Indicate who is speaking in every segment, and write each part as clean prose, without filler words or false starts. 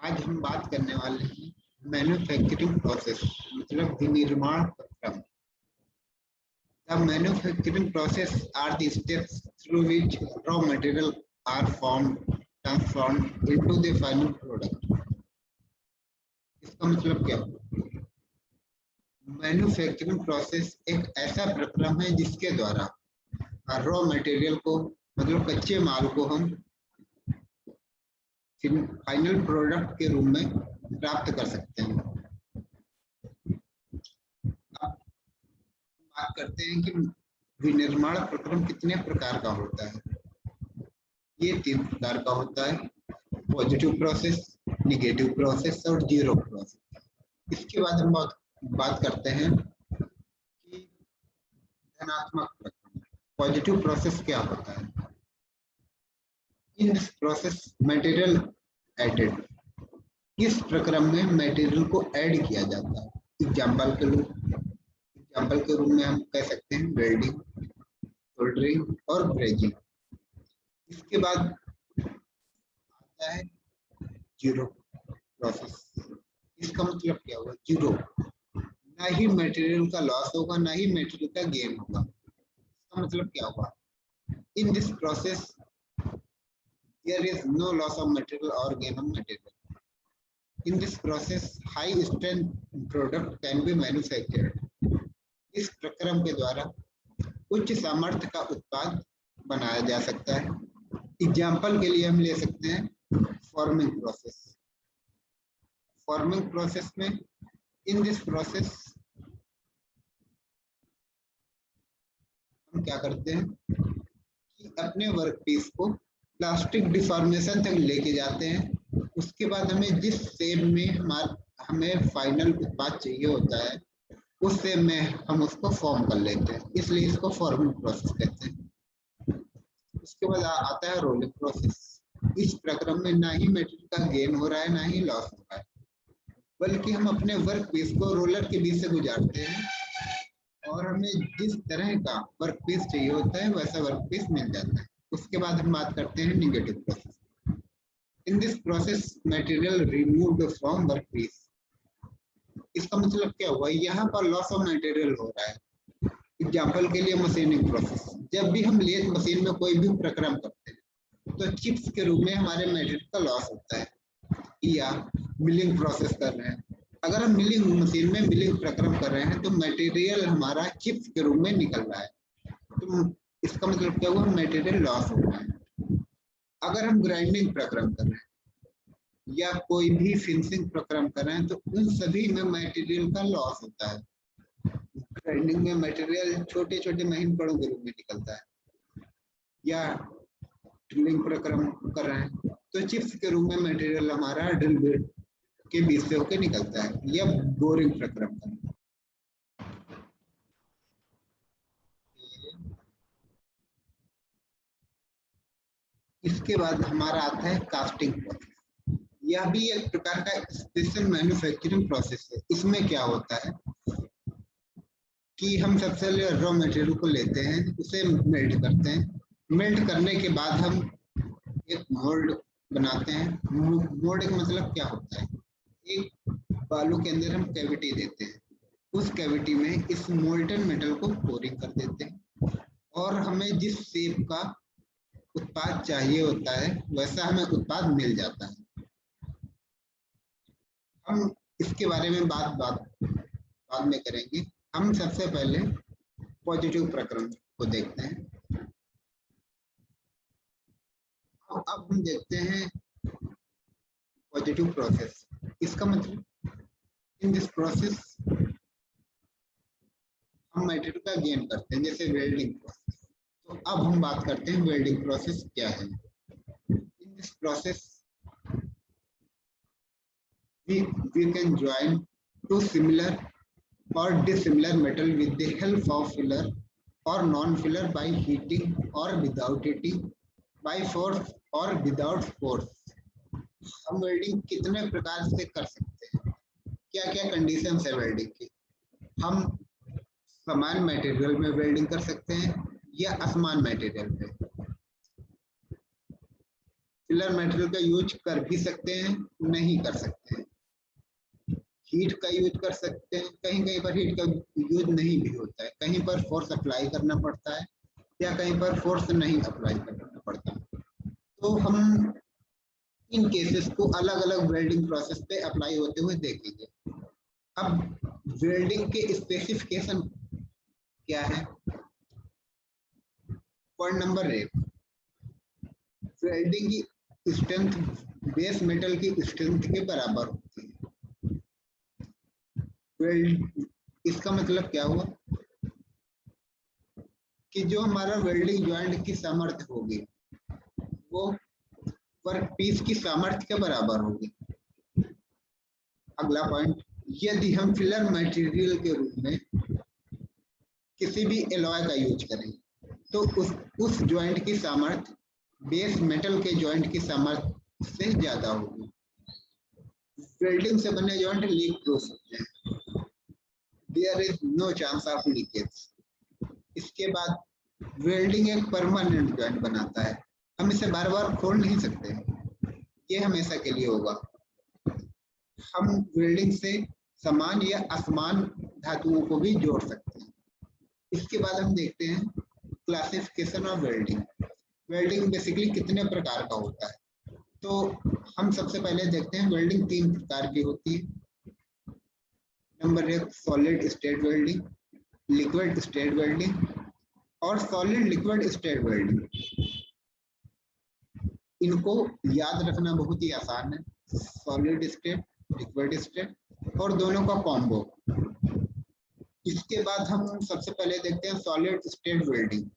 Speaker 1: आज हम बात करने वाले हैं मैन्युफैक्चरिंग प्रोसेस मतलब विनिर्माण प्रक्रम। The manufacturing process are the steps through which raw material are formed, transformed into the final product. इसका मतलब क्या हुआ? मैन्युफैक्चरिंग प्रोसेस एक ऐसा प्रक्रम है जिसके द्वारा रॉ मटेरियल को मतलब कच्चे माल को हम फाइनल प्रोडक्ट के रूप में प्राप्त कर सकते हैं। अब बात करते हैं कि विनिर्माण प्रक्रम कितने प्रकार का होता है। ये 3 प्रकार का होता है, पॉजिटिव प्रोसेस, निगेटिव प्रोसेस और जीरो प्रोसेस। इसके बाद हम बात करते हैं कि धनात्मक प्रक्रम। पॉजिटिव प्रोसेस क्या होता है? In this process material added, इस प्रक्रम में मटेरियल को ऐड किया जाता है। एग्जाम्पल के रूप में हम कह सकते हैं वेल्डिंग, सोल्डरिंग और ब्रेजिंग। इसके बाद आता है जीरो प्रोसेस। इसका मतलब क्या होगा? जीरो, ना ही मटेरियल का लॉस होगा ना ही मटेरियल का गेन होगा। इसका मतलब क्या होगा? इन this process there is no loss of material or gain of material. In this process, high strength product can be manufactured. इस प्रक्रम के द्वारा उच्च सामर्थ्य का उत्पाद बनाया जा सकता है। एग्जाम्पल के लिए हम ले सकते हैं फॉर्मिंग प्रोसेस। फॉर्मिंग प्रोसेस में इन दिस प्रोसेस हम क्या करते हैं कि अपने वर्क पीस को प्लास्टिक डिफॉर्मेशन तक लेके जाते हैं। उसके बाद हमें जिस शेप में हमें फाइनल उत्पाद चाहिए होता है उस शेप में हम उसको फॉर्म कर लेते हैं, इसलिए इसको फॉर्मिंग प्रोसेस कहते हैं। उसके बाद आता है रोलिंग प्रोसेस। इस प्रक्रम में ना ही मटेरियल का गेन हो रहा है ना ही लॉस हो रहा है, बल्कि हम अपने वर्क पीस को रोलर के बीच से गुजारते हैं और हमें जिस तरह का वर्क पीस चाहिए होता है वैसा वर्क पीस मिल जाता है। उसके बाद हम बात करते हैं negative process. In this process material removed from work piece. इसका मतलब क्या हुआ? यहाँ पर लॉस ऑफ मटेरियल हो रहा है। एग्जाम्पल के लिए मशीनिंग प्रोसेस। जब भी हम लेथ मशीन में कोई भी प्रक्रम करते हैं तो चिप्स के रूप में हमारे मटेरियल का लॉस होता है। या मिलिंग प्रोसेस कर रहे हैं, अगर हम मिलिंग मशीन में मिलिंग प्रक्रम कर रहे हैं तो मटेरियल हमारा चिप्स के रूप में निकल रहा है, तो इसका मतलब क्या हुआ? मटेरियल लॉस हो रहा है। अगर हम ग्राइंडिंग प्रक्रम कर रहे हैं या कोई भी फिनिशिंग प्रक्रम कर रहे हैं तो उन सभी में मटेरियल का लॉस होता है। ग्राइंडिंग में मटेरियल छोटे छोटे महीन कणों के रूप में निकलता है। या ड्रिलिंग प्रक्रम कर रहे हैं तो चिप्स के रूप में मटेरियल हमारा ड्रिल बिट के बीच से होकर निकलता है। या बोरिंग प्रक्रम कर रहे हैं। इसके बाद हमारा आता है कास्टिंग प्रोसेस। यह भी एक प्रकार का स्पेशल मैन्युफैक्चरिंग प्रोसेस है। इसमें क्या होता है कि हम सबसे पहले रॉ मटेरियल को लेते हैं, उसे मेल्ट करते हैं। मेल्ट करने के बाद हम एक मोल्ड बनाते हैं। मोल्ड का मतलब क्या होता है? एक बालू के अंदर हम कैविटी देते हैं, उस कैविटी में इस मोल्टन मेटल को पोरिंग कर देते हैं और हमें जिस शेप का उत्पाद चाहिए होता है वैसा हमें उत्पाद मिल जाता है। हम इसके बारे में बाद में करेंगे। हम सबसे पहले पॉजिटिव प्रक्रम को देखते हैं। अब हम देखते हैं पॉजिटिव प्रोसेस। इसका मतलब इन दिस प्रोसेस हम मटेरियल का गेन करते हैं, जैसे वेल्डिंग प्रोसेस। तो अब हम बात करते हैं वेल्डिंग प्रोसेस क्या है। In this process we can join two similar or dissimilar metal with the help of filler or non-filler by heating or without heating, by force or without force। हम welding कितने प्रकार से कर सकते हैं? क्या क्या कंडीशन है वेल्डिंग की? हम समान मटेरियल में वेल्डिंग कर सकते हैं या असमान मटेरियल पे। फिलर मटेरियल का यूज कर भी सकते हैं, नहीं कर सकते हैं। हीट का यूज कर सकते हैं, कहीं कहीं पर हीट का यूज नहीं भी होता है, कहीं पर फोर्स अप्लाई करना पड़ता है या कहीं पर फोर्स नहीं अप्लाई करना पड़ता। तो हम इन केसेस को अलग अलग वेल्डिंग प्रोसेस पे अप्लाई होते हुए देखेंगे। अब वेल्डिंग के स्पेसिफिकेशन क्या है? पॉइंट नंबर 1, वेल्डिंग की स्ट्रेंथ बेस मेटल की स्ट्रेंथ के बराबर होती है। वेल्ड, इसका मतलब क्या हुआ कि जो हमारा वेल्डिंग ज्वाइंट की सामर्थ्य होगी वो वर्क पीस की सामर्थ्य के बराबर होगी। अगला पॉइंट, यदि हम फिलर मटेरियल के रूप में किसी भी एलॉय का यूज करें तो उस ज्वाइंट की सामर्थ्य बेस मेटल के ज्वाइंट की सामर्थ्य से ज्यादा होगी। वेल्डिंग से बने ज्वाइंट लीक प्रूफ होते हैं, there is no chance of leakage. इसके बाद वेल्डिंग एक परमानेंट ज्वाइंट बनाता है, हम इसे बार बार खोल नहीं सकते, ये हमेशा के लिए होगा। हम वेल्डिंग से समान या असमान धातुओं को भी जोड़ सकते हैं। इसके बाद हम देखते हैं classification of welding. Welding basically कितने प्रकार का होता है? तो हम सबसे पहले देखते हैं वेल्डिंग 3 प्रकार की होती है। Number 1, solid state welding, liquid state welding और सॉलिड लिक्विड स्टेट वेल्डिंग। इनको याद रखना बहुत ही आसान है, सॉलिड स्टेट, लिक्विड स्टेट और दोनों का कॉम्बो। इसके बाद हम सबसे पहले देखते हैं सॉलिड स्टेट वेल्डिंग।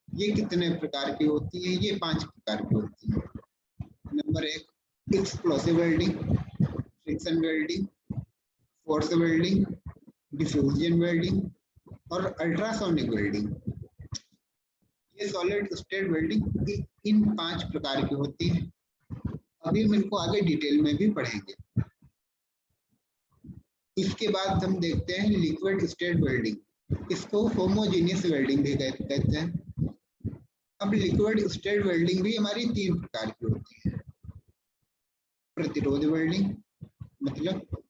Speaker 1: ये कितने प्रकार की होती है? ये 5 प्रकार की होती है। Number 1, explosive welding, friction welding, force welding, diffusion welding और अल्ट्रासोनिक वेल्डिंग। ये सॉलिड स्टेट वेल्डिंग इन 5 प्रकार की होती है। अभी हम इनको आगे डिटेल में भी पढ़ेंगे। इसके बाद हम देखते हैं लिक्विड स्टेट वेल्डिंग, इसको होमोजेनियस वेल्डिंग भी कहते हैं। अब लिक्विड स्टेट वेल्डिंग भी हमारी 3 प्रकार की होती है। प्रतिरोध वेल्डिंग मतलब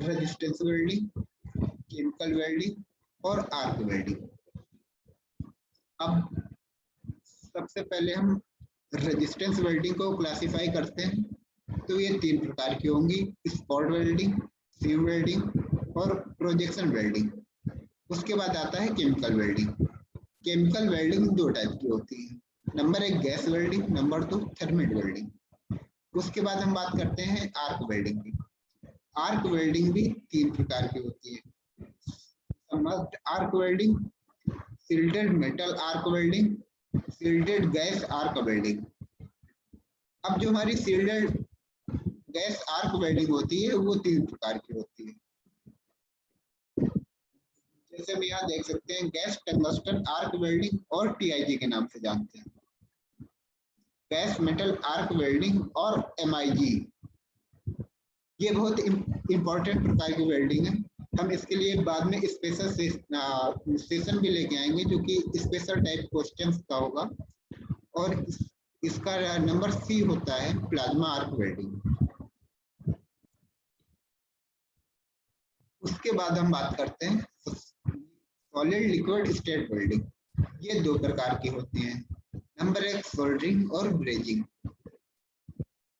Speaker 1: रेजिस्टेंस वेल्डिंग, केमिकल वेल्डिंग और आर्क वेल्डिंग। अब सबसे पहले हम रेजिस्टेंस वेल्डिंग को क्लासिफाई करते हैं, तो ये 3 प्रकार की होंगी, स्पॉट वेल्डिंग, सीम वेल्डिंग और प्रोजेक्शन वेल्डिंग। उसके बाद आता है chemical welding. Chemical welding 2 type की होती है। Number 1 gas welding, number 2 thermit welding. उसके बाद हम बात करते हैं आर्क वेल्डिंग की। आर्क वेल्डिंग भी 3 प्रकार की होती है। Arc welding, shielded metal arc welding, shielded gas arc welding. अब जो हमारी शिल्डेड गैस आर्क वेल्डिंग होती है वो 3 प्रकार की होती है। जैसे हम यहाँ देख सकते हैं गैस टंगस्टन आर्क वेल्डिंग और TIG के नाम से जानते हैं, गैस मेटल आर्क वेल्डिंग और MIG। ये बहुत इंपॉर्टेंट प्रकार की वेल्डिंग है। हम इसके लिए बाद में स्पेशल सेशन भी लेके आएंगे जो कि स्पेशल टाइप क्वेश्चंस का होगा। और इसका नंबर C होता है प्लाज्मा आर्क वेल्डिंग। उसके बाद हम बात करते हैं सॉलिड लिक्विड स्टेट वेल्डिंग। ये 2 प्रकार की होती हैं। नंबर 1 सोल्डरिंग और ब्रेजिंग।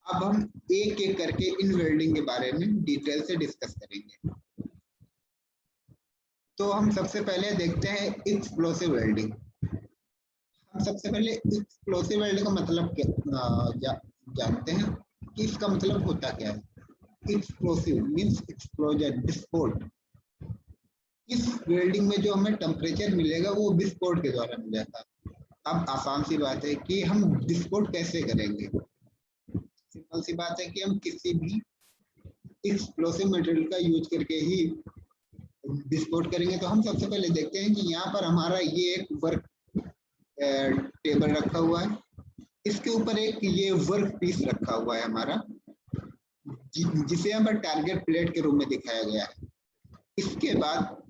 Speaker 1: अब हम एक एक करके इन वेल्डिंग के बारे में डिटेल से डिस्कस करेंगे। तो हम सबसे पहले देखते हैं एक्सप्लोसिव वेल्डिंग। हम सबसे पहले एक्सप्लोसिव वेल्डिंग का मतलब क्या जानते हैं कि इसका मतलब होता क्या है। एक्सप्लोसिव मींस एक्सप्लोजन, विस्फोट। इस वेल्डिंग में जो हमें टेम्परेचर मिलेगा वो विस्फोट के द्वारा मिल जाता है। अब आसान सी बात है कि हम विस्फोट कैसे करेंगे। सिंपल सी बात है कि हम किसी भी एक्सप्लोसिव मटेरियल का यूज करके ही विस्फोट करेंगे। तो हम सबसे पहले देखते हैं कि यहाँ पर हमारा ये एक वर्क टेबल रखा हुआ है, इसके ऊपर एक ये वर्क पीस रखा हुआ है हमारा, जिसे यहाँ पर टारगेट प्लेट के रूप में दिखाया गया है। इसके बाद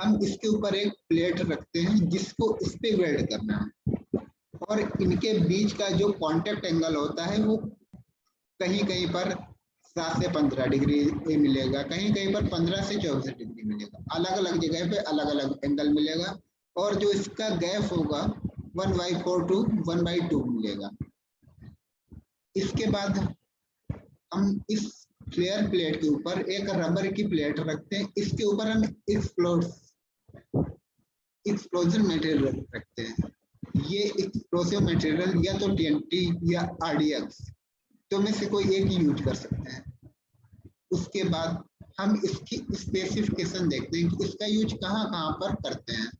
Speaker 1: हम इसके ऊपर एक प्लेट रखते हैं जिसको इस पे वेल्ड करना है और इनके बीच का जो कांटेक्ट एंगल होता है वो कहीं कहीं पर 7 से 15 डिग्री मिलेगा, कहीं कहीं पर 15 से 24 डिग्री मिलेगा, अलग अलग जगह पे अलग अलग एंगल मिलेगा। और जो इसका गैप होगा 1/4 टू 1/2 मिलेगा। इसके बाद हम इस फ्लेयर प्लेट के ऊपर एक रबर की प्लेट रखते हैं, इसके ऊपर हम एक्सप्लोजन मटेरियल रखते हैं। ये एक्सप्लोसिव मटेरियल या तो टीएनटी या आरडीएक्स तो में से कोई एक यूज कर सकते हैं। उसके बाद हम इसकी स्पेसिफिकेशन देखते हैं कि इसका यूज कहाँ कहाँ पर करते हैं।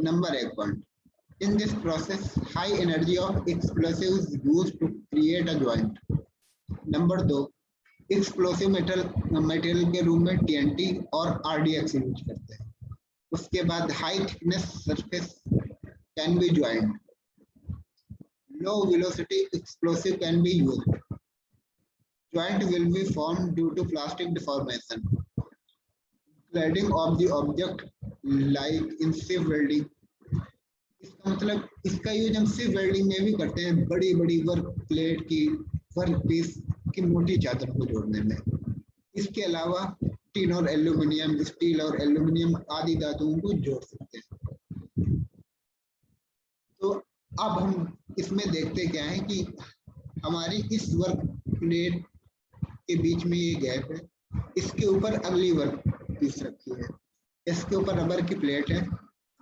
Speaker 1: Number 1 point, in this process high energy of explosives used to create a joint। Number 2, explosive material के रूप में टीएनटी और आरडीएक्स यूज करते हैं। उसके बाद high thickness surface can be joint, low velocity explosive can be used, joint will be formed due to plastic deformation, cladding of the object like in sieve welding। इसका मतलब इसका use हम सिर्फ welding में भी करते हैं, बड़ी बड़ी वर्क प्लेट की वर्क पीस की मोटी चादर को जोड़ने में। इसके अलावा टीन और एल्यूमिनियम, स्टील और एल्यूमिनियम आदि धातुओं को जोड़ सकते हैं। तो अब हम इसमें देखते क्या है कि हमारी इस वर्क प्लेट के बीच में ये गैप है, इसके ऊपर अगली वर्क पीस रखी है, इसके ऊपर रबर की प्लेट है,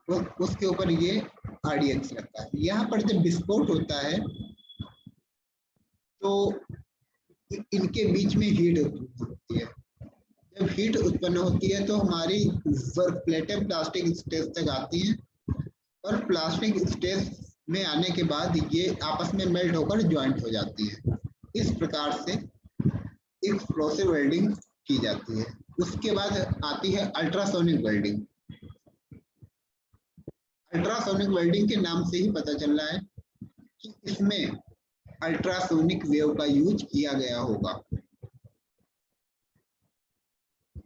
Speaker 1: उसके ऊपर ये आरडीएक्स रखा है। यहाँ पर जब विस्फोट होता है तो इनके बीच में हीट उत्पन्न होती है। जब हीट उत्पन्न होती है तो हमारी वर्क प्लेटें प्लास्टिक स्टेज तक आती हैं और प्लास्टिक स्टेज में आने के बाद ये आपस में मेल्ट होकर ज्वाइंट हो जाती है। इस प्रकार से एक्सप्लोसिव वेल्डिंग की जाती है। उसके बाद आती है अल्ट्रासोनिक वेल्डिंग। अल्ट्रासोनिक वेल्डिंग के नाम से ही पता चल रहा है कि इसमें अल्ट्रासोनिक वेव का यूज किया गया होगा।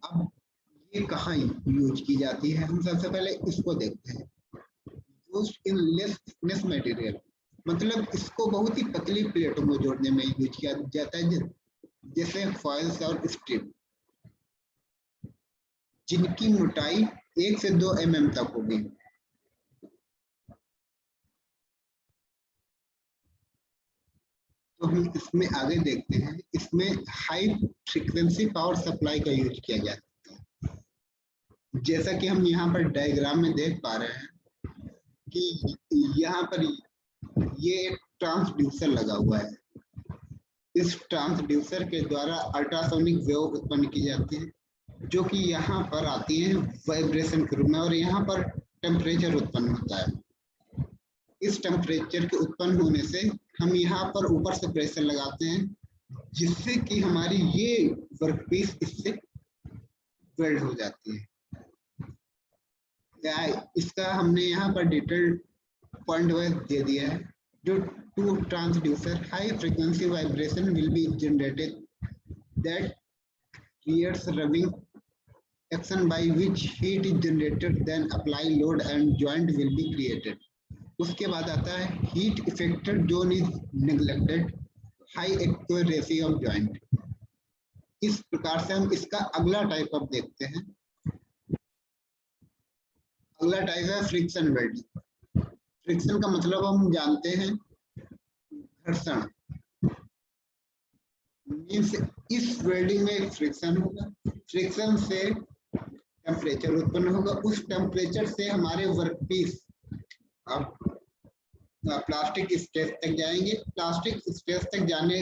Speaker 1: अब ये कहाँ यूज की जाती है, हम सबसे पहले इसको देखते हैं। Used in less thickness material, मतलब इसको बहुत ही पतली प्लेटों में जोड़ने में यूज किया जाता है, जैसे फॉइल्स और स्ट्रिप, जिनकी मोटाई 1 से 2 mm तक होगी। तो हम इसमें आगे देखते हैं, इसमें हाई फ्रीक्वेंसी पावर सप्लाई का यूज किया जाता है। जैसा कि हम यहाँ पर डायग्राम में देख पा रहे हैं कि यहाँ पर ये एक ट्रांसड्यूसर लगा हुआ है। इस ट्रांसड्यूसर के द्वारा अल्ट्रासोनिक वेव उत्पन्न की जाती है, जो कि यहाँ पर आती है वाइब्रेशन के रूप में, और यहाँ पर टेम्परेचर उत्पन्न होता है। इस टेम्परेचर के उत्पन्न होने से हम यहाँ पर ऊपर से प्रेशर लगाते हैं, जिससे कि हमारी ये वर्कपीस इससे वेल्ड हो जाती है। इसका हमने यहाँ पर डिटेल पॉइंट वाइज दे दिया है। जो two transducer high frequency vibration will be generated that creates rubbing action by which heat is generated, then apply load and joint will be created। उसके बाद आता है heat affected zone is neglected, high accuracy of joint. इस प्रकार से हम इसका अगला टाइप अब देखते हैं। अगला टाइप है फ्रिक्शन वेल्डिंग। फ्रिक्शन का मतलब हम जानते हैं घर्षण, मीन्स इस वेल्डिंग में फ्रिक्शन होगा, फ्रिक्शन से टेम्परेचर उत्पन्न होगा, उस टेम्परेचर से हमारे वर्कपीस अब प्लास्टिक स्टेज तक जाएंगे। प्लास्टिक स्टेज तक जाने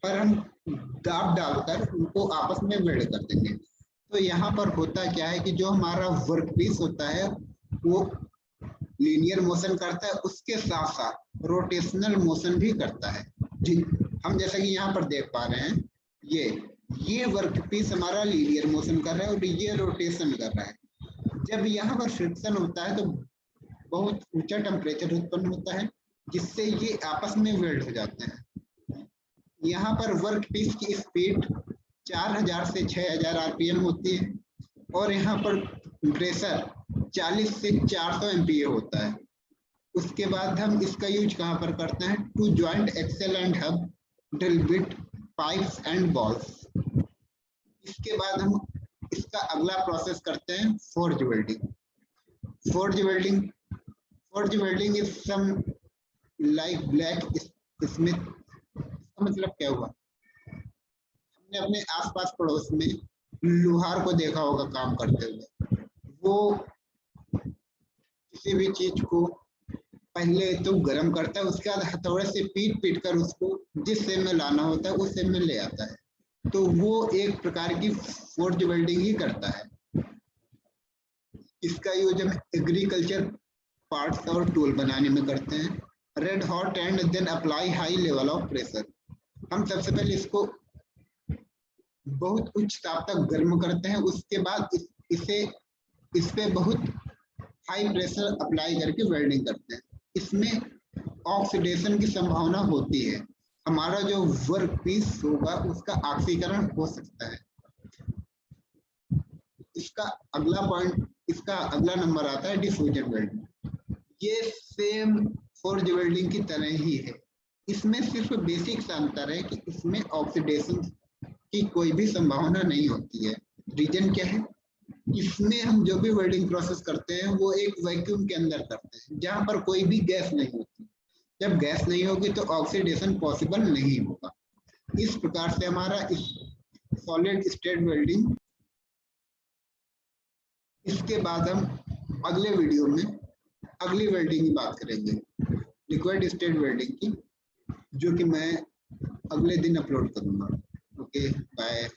Speaker 1: पर हम दाब डालकर उनको आपस में वेल्ड कर देंगे। तो यहाँ पर होता क्या है कि जो हमारा वर्कपीस होता है वो लीनियर मोशन करता है, उसके साथ साथ रोटेशनल मोशन भी करता है। जी, हम जैसा कि यहाँ पर देख पा रहे हैं, ये वर्कपीस हमारा लीनियर मोशन कर रहा है और ये रोटेशन कर रहा है। जब यहाँ पर फ्रिक्शन होता है तो बहुत ऊंचा टेम्परेचर उत्पन्न होता है, जिससे ये आपस में वेल्ड हो जाते हैं। यहाँ पर वर्कपीस की स्पीड 4000 से 6000 आरपीएम होती है और यहाँ पर प्रेशर 40 से 400 एमपीए होता है। उसके बाद हम इसका यूज कहाँ पर करते हैं, to joint axle and hub drill bit pipes and balls. इसके बाद हम इसका अगला प्रोसेस करते हैं forge welding. Forge welding forge welding is some like blacksmith. इसका मतलब क्या हुआ, हमने अपने आसपास पड़ोस में लोहार को देखा होगा काम करते हुए। वो किसी भी चीज को पहले तो गर्म करता है, उसके बाद हथौड़े से पीट पीट कर उसको जिस शेप में लाना होता है उस शेप में ले आता है। तो वो एक प्रकार की फोर्ज वेल्डिंग ही करता है। इसका यूज हम एग्रीकल्चर पार्ट्स और टूल बनाने में करते हैं। Red hot and then apply high level of pressure. हम सबसे पहले इसको बहुत उच्च ताप तक गर्म करते हैं, उसके बाद इस पे बहुत हाई प्रेशर अप्लाई करके वेल्डिंग करते हैं। इसमें ऑक्सीडेशन की संभावना होती है, हमारा जो वर्क पीस होगा उसका ऑक्सीकरण हो सकता है। इसका अगला नंबर आता है डिफ्यूजन वेल्डिंग। ये सेम फोर्ज वेल्डिंग की तरह ही है, इसमें सिर्फ बेसिक सा अंतर है कि इसमें ऑक्सीडेशन की कोई भी संभावना नहीं होती है। रीजन क्या है, इसमें हम जो भी वेल्डिंग प्रोसेस करते हैं वो एक वैक्यूम के अंदर करते हैं जहां पर कोई भी गैस नहीं होती। जब गैस नहीं होगी तो ऑक्सीडेशन पॉसिबल नहीं होगा। इस प्रकार से हमारा इस सॉलिड स्टेट वेल्डिंग। इसके बाद हम अगले वीडियो में अगली वेल्डिंग की बात करेंगे, लिक्विड स्टेट वेल्डिंग की, जो कि मैं अगले दिन अपलोड करूंगा। Okay, bye.